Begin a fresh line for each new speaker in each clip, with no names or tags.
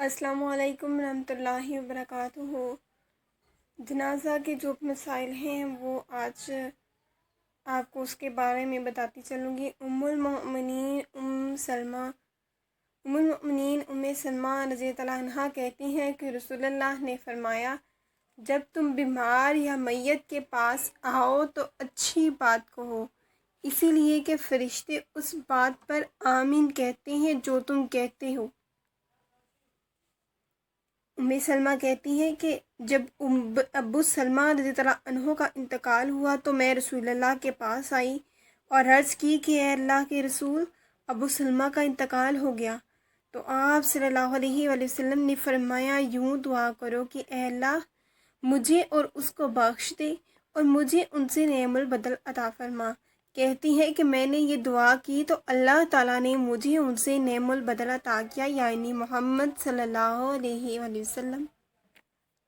السلام علیکم ورحمۃ اللہ وبرکاتہ۔ جنازہ کے جو مسائل ہیں وہ آج آپ کو اس کے بارے میں بتاتی چلوں گی۔ ام سلمہ رضی اللہ عنہ کہتی ہیں کہ رسول اللہ نے فرمایا، جب تم بیمار یا میت کے پاس آؤ تو اچھی بات کہو، اسی لیے کہ فرشتے اس بات پر آمین کہتے ہیں جو تم کہتے ہو۔ ام سلمہ کہتی ہیں کہ جب ابو سلمہ رضی اللہ عنہ کا انتقال ہوا تو میں رسول اللہ کے پاس آئی اور عرض کی کہ اے اللہ کے رسول، ابو سلمہ کا انتقال ہو گیا۔ تو آپ صلی اللہ علیہ وآلہ وسلم نے فرمایا، یوں دعا کرو کہ اے اللہ مجھے اور اس کو بخش دے اور مجھے ان سے نعم البدل عطا فرما۔ کہتی ہے کہ میں نے یہ دعا کی تو اللہ تعالیٰ نے مجھے ان سے نعم البدل عطا کیا، یعنی محمد صلی اللہ علیہ وآلہ وسلم۔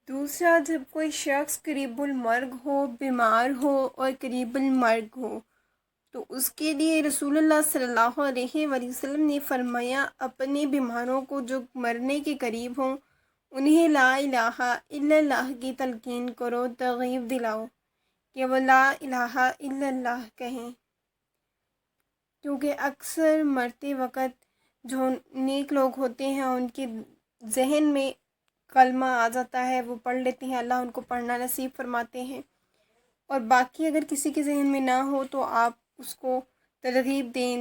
دوسرا، جب کوئی شخص قریب المرگ ہو، بیمار ہو اور قریب المرگ ہو تو اس کے لیے رسول اللہ صلی اللہ علیہ وآلہ وسلم نے فرمایا، اپنے بیماروں کو جو مرنے کے قریب ہوں انہیں لا الہ الا اللہ کی تلقین کرو، ترغیب دلاؤ کہ وہ لا الہ الا اللہ کہیں، کیونکہ اکثر مرتے وقت جو نیک لوگ ہوتے ہیں ان کے ذہن میں کلمہ آ جاتا ہے، وہ پڑھ لیتے ہیں، اللہ ان کو پڑھنا نصیب فرماتے ہیں۔ اور باقی اگر کسی کے ذہن میں نہ ہو تو آپ اس کو ترغیب دیں،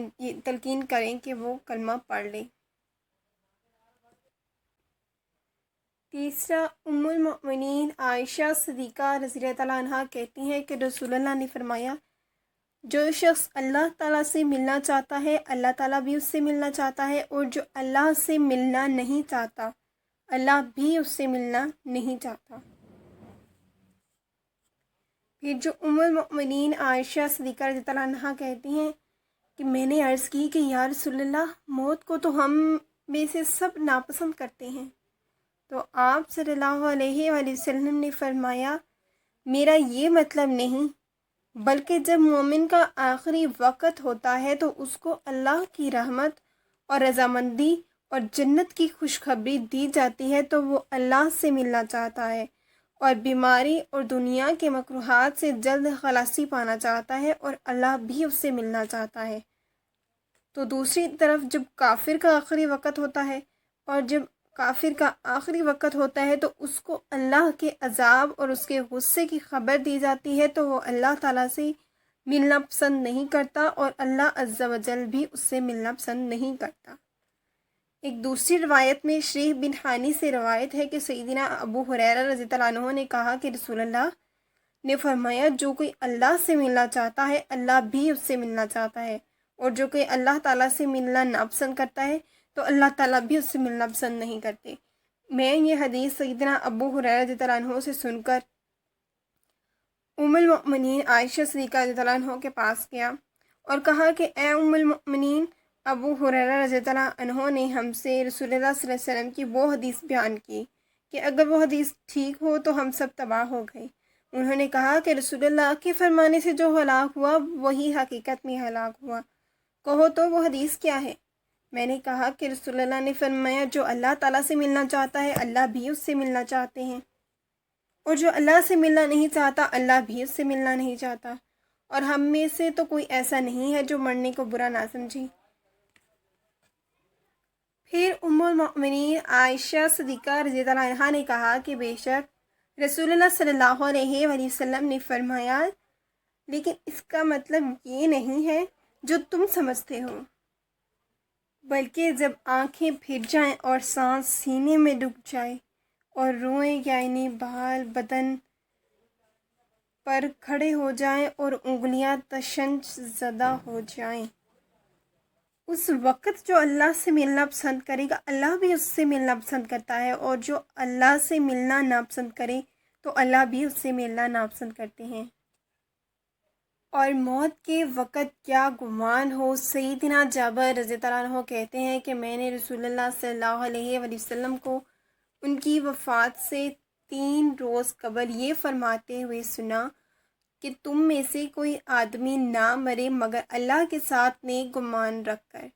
تلقین کریں کہ وہ کلمہ پڑھ لے۔ تیسرا، ام المؤمنین عائشہ صدیقہ رضی اللہ عنہا کہتی ہیں کہ رسول اللہ نے فرمایا، جو شخص اللہ تعالیٰ سے ملنا چاہتا ہے اللہ تعالیٰ بھی اس سے ملنا چاہتا ہے، اور جو اللہ سے ملنا نہیں چاہتا اللہ بھی اس سے ملنا نہیں چاہتا۔ پھر جو ام المؤمنین عائشہ صدیقہ رضی اللہ عنہا کہتی ہیں کہ میں نے عرض کی کہ یا رسول اللہ، موت کو تو ہم میں سے سب ناپسند کرتے ہیں۔ تو آپ صلی اللہ علیہ وآلہ وسلم نے فرمایا، میرا یہ مطلب نہیں، بلکہ جب مومن کا آخری وقت ہوتا ہے تو اس کو اللہ کی رحمت اور رضامندی اور جنت کی خوشخبری دی جاتی ہے تو وہ اللہ سے ملنا چاہتا ہے اور بیماری اور دنیا کے مکروہات سے جلد خلاصی پانا چاہتا ہے، اور اللہ بھی اس سے ملنا چاہتا ہے۔ تو دوسری طرف جب کافر کا آخری وقت ہوتا ہے اور جب کافر کا آخری وقت ہوتا ہے تو اس کو اللہ کے عذاب اور اس کے غصے کی خبر دی جاتی ہے تو وہ اللہ تعالیٰ سے ملنا پسند نہیں کرتا اور اللہ عز و جل بھی اس سے ملنا پسند نہیں کرتا۔ ایک دوسری روایت میں شریح بن حانی سے روایت ہے کہ سیدنا ابو ہریرہ رضی اللہ عنہ نے کہا کہ رسول اللہ نے فرمایا، جو کوئی اللہ سے ملنا چاہتا ہے اللہ بھی اس سے ملنا چاہتا ہے، اور جو کوئی اللہ تعالیٰ سے ملنا ناپسند کرتا ہے تو اللہ تعالیٰ بھی اس سے ملنا پسند نہیں کرتے۔ میں یہ حدیث سیدنا ابو ہریرہ رضی اللہ عنہ سے سن کر ام المؤمنین عائشہ صدیقہ رضی اللہ عنہ کے پاس گیا اور کہا کہ اے ام المؤمنین، ابو ہریرہ رضی اللہ عنہ نے ہم سے رسول اللہ صلی اللہ علیہ وسلم کی وہ حدیث بیان کی کہ اگر وہ حدیث ٹھیک ہو تو ہم سب تباہ ہو گئے۔ انہوں نے کہا کہ رسول اللہ کے فرمانے سے جو ہلاک ہوا وہی حقیقت میں ہلاک ہوا، کہو تو وہ حدیث کیا ہے؟ میں نے کہا کہ رسول اللہ نے فرمایا، جو اللہ تعالیٰ سے ملنا چاہتا ہے اللہ بھی اس سے ملنا چاہتے ہیں، اور جو اللہ سے ملنا نہیں چاہتا اللہ بھی اس سے ملنا نہیں چاہتا، اور ہم میں سے تو کوئی ایسا نہیں ہے جو مرنے کو برا نہ سمجھے۔ پھر ام المؤمنین عائشہ صدیقہ رضی اللہ عنہا نے کہا کہ بے شک رسول اللہ صلی اللہ علیہ وآلہ وسلم نے فرمایا، لیکن اس کا مطلب یہ نہیں ہے جو تم سمجھتے ہو، بلکہ جب آنکھیں پھر جائیں اور سانس سینے میں ڈک جائے اور روئیں یعنی بال بدن پر کھڑے ہو جائیں اور انگلیاں تشنج زدہ ہو جائیں، اس وقت جو اللہ سے ملنا پسند کرے گا اللہ بھی اس سے ملنا پسند کرتا ہے، اور جو اللہ سے ملنا ناپسند کرے تو اللہ بھی اس سے ملنا ناپسند کرتے ہیں۔ اور موت کے وقت کیا گمان ہو، سیدنا جابر رضی اللہ عنہ کہتے ہیں کہ میں نے رسول اللہ صلی اللہ علیہ وآلہ وسلم کو ان کی وفات سے 3 روز قبل یہ فرماتے ہوئے سنا کہ تم میں سے کوئی آدمی نہ مرے مگر اللہ کے ساتھ نیک گمان رکھ کر۔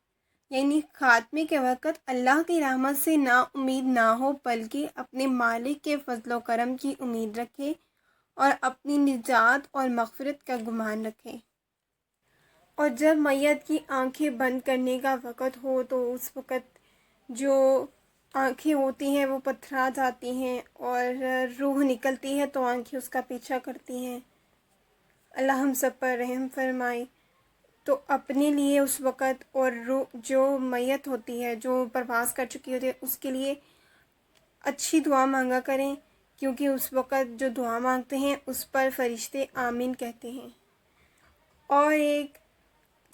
یعنی خاتمے کے وقت اللہ کی رحمت سے نا امید نہ ہو، بلکہ اپنے مالک کے فضل و کرم کی امید رکھے اور اپنی نجات اور مغفرت کا گمان رکھے۔ اور جب میت کی آنکھیں بند کرنے کا وقت ہو تو اس وقت جو آنکھیں ہوتی ہیں وہ پتھرا جاتی ہیں اور روح نکلتی ہے تو آنکھیں اس کا پیچھا کرتی ہیں۔ اللہ ہم سب پر رحم فرمائے۔ تو اپنے لیے اس وقت اور روح جو میت ہوتی ہے، جو پرواز کر چکی ہوتی ہے، اس کے لیے اچھی دعا مانگا کریں، کیونکہ اس وقت جو دعا مانگتے ہیں اس پر فرشتے آمین کہتے ہیں۔ اور ایک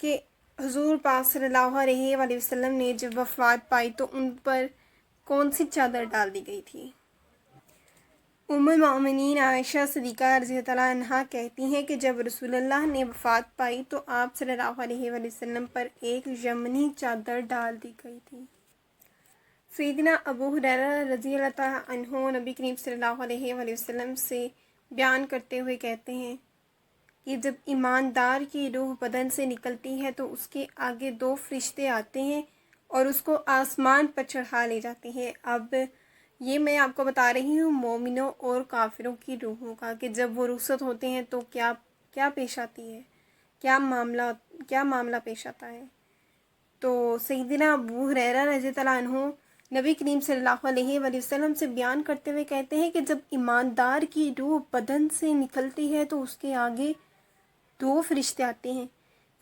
کہ حضور پاک صلی اللہ علیہ وآلہ وسلم نے جب وفات پائی تو ان پر کون سی چادر ڈال دی گئی تھی؟ ام المؤمنین عائشہ صدیقہ رضی اللہ عنہا کہتی ہیں کہ جب رسول اللہ نے وفات پائی تو آپ صلی اللہ علیہ وآلہ وسلم پر ایک یمنی چادر ڈال دی گئی تھی۔ سیدنا ابو ہریرہ رضی اللہ تعالیٰ عنہ نبی کریم صلی اللہ علیہ وآلہ وسلم سے بیان کرتے ہوئے کہتے ہیں کہ جب ایماندار کی روح بدن سے نکلتی ہے تو اس کے آگے 2 فرشتے آتے ہیں اور اس کو آسمان پر چڑھا لے جاتے ہیں۔ اب یہ میں آپ کو بتا رہی ہوں مومنوں اور کافروں کی روحوں کا، کہ جب وہ رخصت ہوتے ہیں تو کیا پیش آتی ہے، کیا معاملہ پیش آتا ہے۔ تو سیدنا ابو ہریرہ رضی اللہ عنہ نبی کریم صلی اللہ علیہ وآلہ وسلم سے بیان کرتے ہوئے کہتے ہیں کہ جب ایماندار کی روح بدن سے نکلتی ہے تو اس کے آگے 2 فرشتے آتے ہیں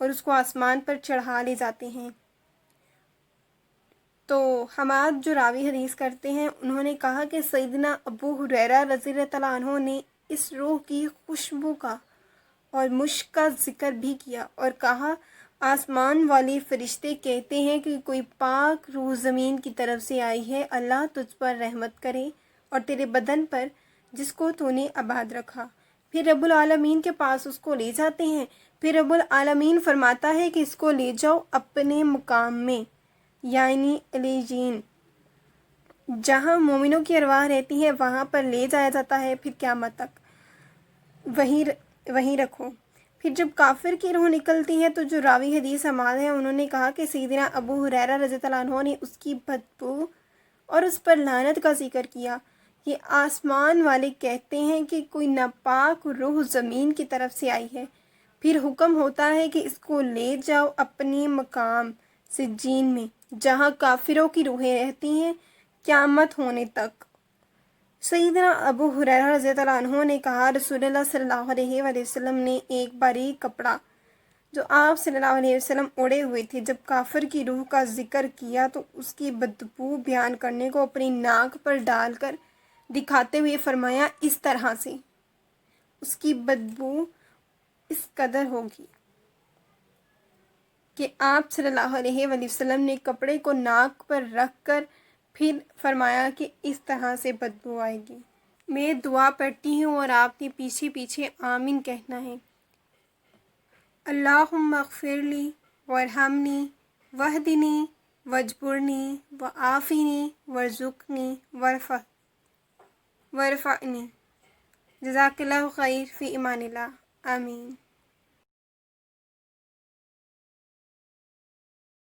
اور اس کو آسمان پر چڑھا لے جاتے ہیں۔ تو حماد جو راوی حدیث کرتے ہیں انہوں نے کہا کہ سیدنا ابو ہریرہ رضی اللہ عنہ نے اس روح کی خوشبو کا اور مشک کا ذکر بھی کیا اور کہا آسمان والے فرشتے کہتے ہیں کہ کوئی پاک روح زمین کی طرف سے آئی ہے، اللہ تجھ پر رحمت کرے اور تیرے بدن پر جس کو تو نے آباد رکھا۔ پھر رب العالمین کے پاس اس کو لے جاتے ہیں، پھر رب العالمین فرماتا ہے کہ اس کو لے جاؤ اپنے مقام میں، یعنی علیین، جہاں مومنوں کی ارواح رہتی ہے وہاں پر لے جایا جاتا ہے، پھر قیامت تک وہیں رکھو۔ پھر جب کافر کی روح نکلتی ہے تو جو راوی حدیث حماد ہیں انہوں نے کہا کہ سیدنا ابو ہریرہ رضی اللہ عنہ نے اس کی بدبو اور اس پر لعنت کا ذکر کیا۔ یہ آسمان والے کہتے ہیں کہ کوئی ناپاک روح زمین کی طرف سے آئی ہے، پھر حکم ہوتا ہے کہ اس کو لے جاؤ اپنے مقام سجین میں، جہاں کافروں کی روحیں رہتی ہیں قیامت ہونے تک۔ سیدنا ابو ہریرہ رضی اللہ عنہ نے کہا رسول اللہ صلی اللہ علیہ وآلہ وسلم نے ایک باریک کپڑا جو آپ صلی اللہ علیہ وسلم اوڑے ہوئے تھے جب کافر کی روح کا ذکر کیا تو اس کی بدبو بیان کرنے کو اپنی ناک پر ڈال کر دکھاتے ہوئے فرمایا اس طرح سے اس کی بدبو اس قدر ہوگی کہ آپ صلی اللہ علیہ وآلہ وسلم نے کپڑے کو ناک پر رکھ کر پھر فرمایا کہ اس طرح سے بدبو آئے گی۔ میں دعا پڑھتی ہوں اور آپ نے پیچھے پیچھے آمین کہنا ہے۔ اللہم اغفر لی وارحمنی واہدنی واجبرنی وعافنی وارزقنی وارفعنی۔ جزاک اللہ خیر، فی امان اللہ، آمین۔